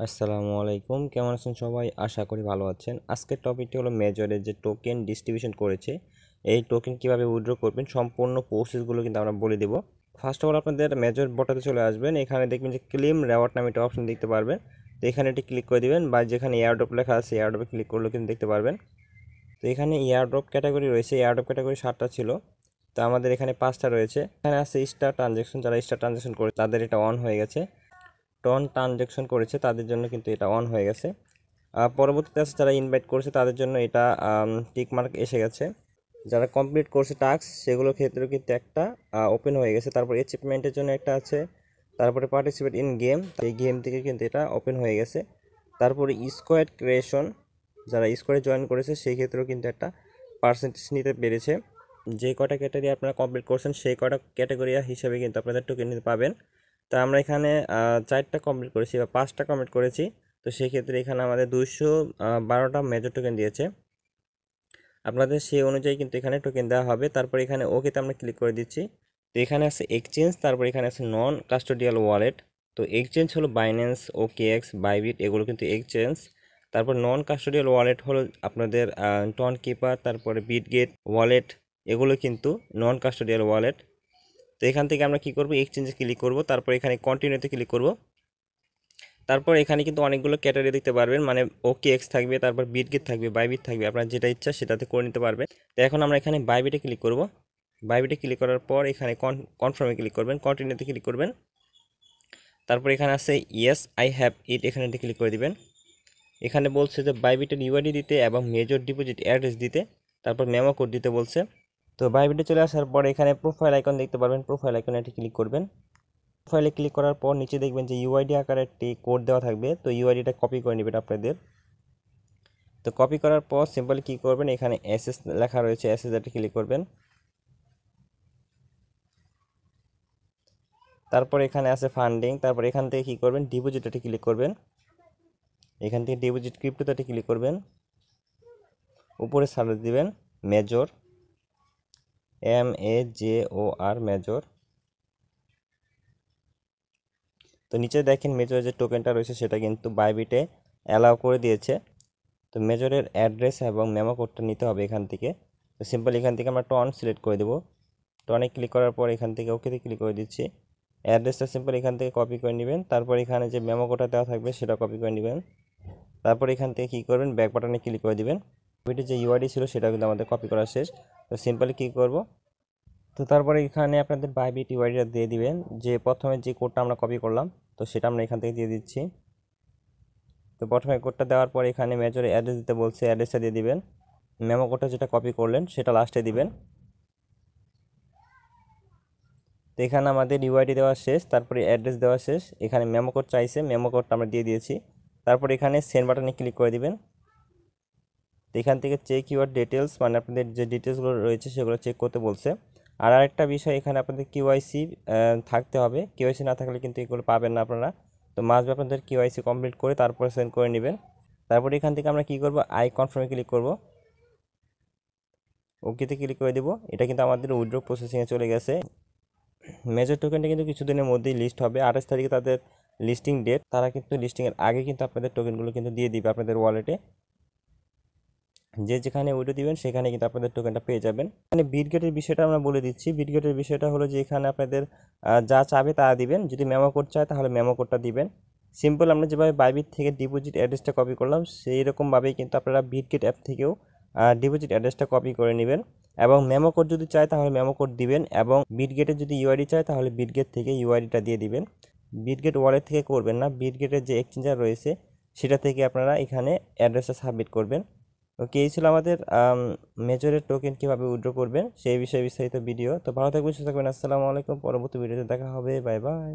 আসসালামু আলাইকুম, কেমন আছেন সবাই? আশা করি ভালো আছেন। আজকের টপিকটি হলো মেজরের যে টোকেন ডিস্ট্রিবিউশন করেছে, এই টোকেন কিভাবে উইথড্র করবেন সম্পূর্ণ প্রসেসগুলো কিন্তু আমরা বলে দেব। ফার্স্ট অফ অল আপনাদের মেজর বোটাতে চলে আসবেন, এখানে দেখবেন যে ক্লেম রেওয়ার্ড নামে একটা অপশন দেখতে পারবেন। তো এখানে এটি ক্লিক করে দিবেন, বা যেখানে এয়ারড্রপ লেখা আছে এয়ারড্রপে ক্লিক করলেও কিন্তু দেখতে পারবেন। তো এখানে এয়ারড্রপ ক্যাটাগরি রয়েছে, এয়ারড্রপ ক্যাটাগরি 7টা ছিল, তো আমাদের এখানে 5টা রয়েছে। এখানে আছে স্টার ট্রানজ্যাকশন, যারা স্টার ট্রানজ্যাকশন করে তাদের এটা অন হয়ে গেছে। টন ট্রানজ্যাকশন করেছে তাদের জন্য কিন্তু এটা অন হয়ে গেছে। পরবর্তীতে আছে যারা ইনভাইট করেছে তাদের জন্য এটা টিক মার্ক এসে গেছে। যারা কমপ্লিট করছে টাস্ক সেগুলোর ক্ষেত্রেও কিন্তু একটা ওপেন হয়ে গেছে। তারপর অ্যাচিভমেন্টের জন্য একটা আছে, তারপরে পার্টিসিপেট ইন গেম, এই গেম থেকে কিন্তু এটা ওপেন হয়ে গেছে। তারপরে স্কোয়াড ক্রিয়েশন, যারা স্কোয়াডে জয়েন করেছে সেই ক্ষেত্রেও কিন্তু একটা পার্সেন্টেজ নিতে পেরেছে। যে কটা ক্যাটাগরি আপনারা কমপ্লিট করছেন সেই কটা ক্যাটাগরি হিসেবে কিন্তু আপনাদের টোকেন নিতে পাবেন। তো আমরা এখানে 4টা কমপ্লিট করেছি বা 5টা কমপ্লিট করেছি, তো সেই ক্ষেত্রে এখানে আমাদের 212টা মেজর টোকেন দিয়েছে। আপনাদের সেই অনুযায়ী কিন্তু এখানে টোকেন দেওয়া হবে। তারপর এখানে ওকেতে আমরা ক্লিক করে দিচ্ছি। তো এখানে আছে এক্সচেঞ্জ, তারপর এখানে আছে নন কাস্টোডিয়াল ওয়ালেট। তো এক্সচেঞ্জ হলো বাইন্যান্স, ওকেএক্স, বাইবিট, এগুলো কিন্তু এক্সচেঞ্জ। তারপর নন কাস্টোডিয়াল ওয়ালেট হলো আপনাদের টন কিপার, তারপরে বিটগেট ওয়ালেট, এগুলো কিন্তু নন কাস্টোডিয়াল ওয়ালেট। তো এখান থেকে আমরা কি করব, এক্সচেঞ্জে ক্লিক করব, তারপর এখানে কন্টিনিউতে ক্লিক করব। তারপর এখানে কিন্তু অনেকগুলো ক্যাটাগরি দেখতে পারবেন, মানে ওকেএক্স থাকবে, তারপর বিটগেট থাকবে, বাইবিট থাকবে, আপনার যেটা ইচ্ছা সেটাতে করে নিতে পারবেন। তো এখন আমরা এখানে বাইবিটে ক্লিক করব। বাইবিটে ক্লিক করার পর এখানে কনফার্মে ক্লিক করবেন, কন্টিনিউতে ক্লিক করবেন। তারপর এখানে আছে ইয়েস আই হ্যাভ ইট, এখানে ক্লিক করে দিবেন। এখানে বলছে যে বাইবিটের ইউআইডি দিতে এবং মেজর ডিপোজিট অ্যাড্রেস দিতে, তারপর মেমো কোড দিতে বলছে। তো বাইবিটে চলে আসার পর এখানে প্রোফাইল আইকন দেখতে পারবেন, প্রোফাইল আইকনে এটি ক্লিক করবেন। প্রোফাইলে ক্লিক করার পর নিচে দেখবেন যে ইউআইডি আকারে একটি কোড দেওয়া থাকবে, তো ইউআইডিটা কপি করে নেবেন আপনাদের। তো কপি করার পর সিম্পলি কী করবেন, এখানে এসএস লেখা রয়েছে, এসএসএতে ক্লিক করবেন। তারপর এখানে আছে ফান্ডিং, তারপর এখান থেকে কী করবেন, ডিপোজিটে ক্লিক করবেন। এখান থেকে ডিপোজিট ক্রিপ্টোতে ক্লিক করবেন, উপরে সার্চ দিবেন মেজর, MEJOR মেজর। তো নিচে দেখেন মেজরের যে টোকেনটা রয়েছে সেটা কিন্তু বাইবিটে অ্যালাউ করে দিয়েছে। তো মেজরের অ্যাড্রেস এবং মেমো কোডটা নিতে হবে এখান থেকে। তো সিম্পল এখান থেকে আমরা টন সিলেক্ট করে দেবো। টনে ক্লিক করার পর এখান থেকে ওকেতে ক্লিক করে দিচ্ছি। অ্যাড্রেসটা সিম্পল এখান থেকে কপি করে নেবেন, তারপর এখানে যে মেমো কোডটা দেওয়া থাকবে সেটা কপি করে নেবেন। তারপর এখান থেকে কী করবেন, ব্যাক বাটনে ক্লিক করে দিবেন। ওইটি যে ইউআইডি ছিল সেটা কিন্তু আমাদের কপি করা শেষ। তো সিম্পলি কী করব, তো তারপরে এখানে আপনাদের বাইবিট ইউআইডিটা দিয়ে দিবেন, যে প্রথমে যে কোডটা আমরা কপি করলাম তো সেটা আমরা এখান থেকে দিয়ে দিচ্ছি। তো প্রথমে কোডটা দেওয়ার পর এখানে মেজর অ্যাড্রেস দিতে বলছে, অ্যাড্রেসটা দিয়ে দিবেন। মেমো কোডটা যেটা কপি করলেন সেটা লাস্টে দিবেন। তো এখানে আমাদের ইউআইডি দেওয়া শেষ, তারপরে অ্যাড্রেস দেওয়া শেষ, এখানে মেমো কোড চাইছে, মেমো কোডটা আমরা দিয়ে দিয়েছি। তারপর এখানে সেন্ড বাটনে ক্লিক করে দিবেন। তো এখান থেকে চেক ইউর ডিটেলস, মানে আপনাদের যে ডিটেলসগুলো রয়েছে সেগুলো চেক করতে বলছে। আর আরেকটা বিষয়, এখানে আপনাদের কিওয়াইসি থাকতে হবে, কিওয়াইসি না থাকলে কিন্তু এগুলো পাবেন না আপনারা। তো মাস্ট আপনাদের কিওয়াইসি কমপ্লিট করে তারপর সেন্ড করে নেবেন। তারপর এখান থেকে আমরা কি করব, আই কনফার্মে ক্লিক করব, ওকেতে ক্লিক করে দেব। এটা কিন্তু আমাদের উইথড্র প্রসেসিংয়ে চলে গেছে। মেজর টোকেনটা কিন্তু কিছুদিনের মধ্যেই লিস্ট হবে, 28 তারিখে তাদের লিস্টিং ডেট। তারা কিন্তু লিস্টিংয়ের আগে কিন্তু আপনাদের টোকেনগুলো কিন্তু দিয়ে দিবে আপনাদের ওয়ালেটে। যে যেখানে উইড্রো দিবেন সেখানে কিন্তু আপনাদের টোকেনটা পেয়ে যাবেন। এখানে বিটগেটের বিষয়টা আমরা বলে দিচ্ছি। বিটগেটের বিষয়টা হলো যে এখানে আপনাদের যা চাবে তা দিবেন, যদি মেমো কোড চায় তাহলে মেমো কোডটা দিবেন। সিম্পল আমরা যেভাবে বাইবিট থেকে ডিপোজিট অ্যাড্রেসটা কপি করলাম সেই রকমভাবেই কিন্তু আপনারা বিটগেট অ্যাপ থেকেও ডিপোজিট অ্যাড্রেসটা কপি করে নেবেন, এবং মেমো কোড যদি চায় তাহলে মেমো কোড দিবেন, এবং বিটগেটের যদি ইউআইডি চায় তাহলে বিটগেট থেকে ইউআইডিটা দিয়ে দিবেন। বিটগেট ওয়ালেট থেকে করবেন না, বিটগেটের যে এক্সচেঞ্জার রয়েছে সেটা থেকে আপনারা এখানে অ্যাড্রেসটা সাবমিট করবেন। ওকে, এই ছিল আমাদের মেজরের টোকেন কীভাবে উইথড্র করবেন সেই বিষয়ে বিস্তারিত ভিডিও। তো ভালো থাকবেন, সুস্থ থাকবেন, আসসালামু আলাইকুম। পরবর্তী ভিডিওতে দেখা হবে, বাই বাই।